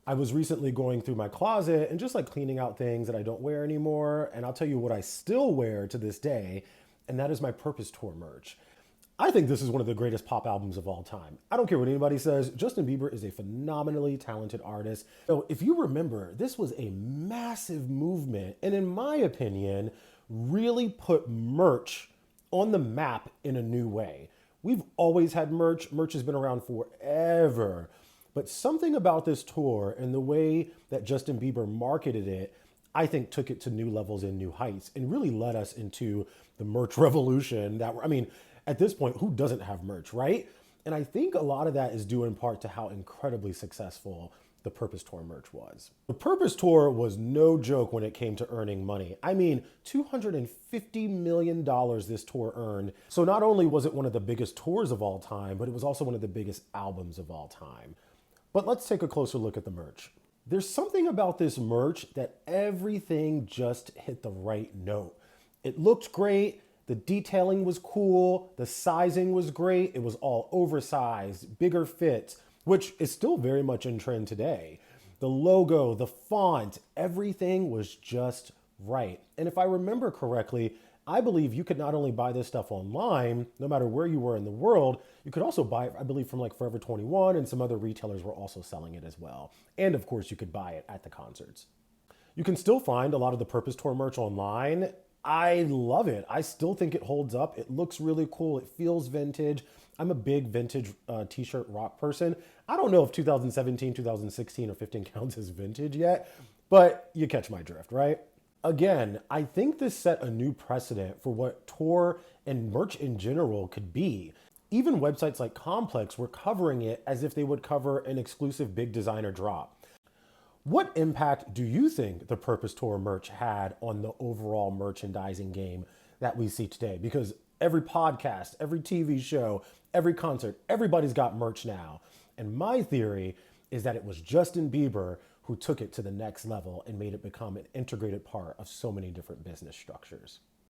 I was recently going through my closet and just like cleaning out things that I don't wear anymore. And I'll tell you what I still wear to this day, and that is my Purpose Tour merch. I think this is one of the greatest pop albums of all time. I don't care what anybody says, Justin Bieber is a phenomenally talented artist. So if you remember, this was a massive movement, and in my opinion, really put merch on the map in a new way. We've always had merch. Merch has been around forever. But something about this tour and the way that Justin Bieber marketed it, I think took it to new levels and new heights and really led us into the merch revolution that, I mean, at this point, who doesn't have merch, right? And I think a lot of that is due in part to how incredibly successful the Purpose Tour merch was. The Purpose Tour was no joke when it came to earning money. I mean, $250 million this tour earned. So not only was it one of the biggest tours of all time, but it was also one of the biggest albums of all time. But let's take a closer look at the merch. There's something about this merch that everything just hit the right note. It looked great. The detailing was cool. The sizing was great. It was all oversized, bigger fits, which is still very much in trend today. The logo, the font, everything was just right. And if I remember correctly, I believe you could not only buy this stuff online, no matter where you were in the world, you could also buy it, I believe, from like Forever 21, and some other retailers were also selling it as well. And of course, you could buy it at the concerts. You can still find a lot of the Purpose Tour merch online. I love it. I still think it holds up. It looks really cool. It feels vintage. I'm a big vintage t-shirt rock person. I don't know if 2017, 2016, or 15 counts as vintage yet, but you catch my drift, right? Again, I think this set a new precedent for what tour and merch in general could be. Even websites like Complex were covering it as if they would cover an exclusive big designer drop. What impact do you think the Purpose Tour merch had on the overall merchandising game that we see today? Because every podcast, every TV show, every concert, everybody's got merch now. And my theory is that it was Justin Bieber who took it to the next level and made it become an integrated part of so many different business structures.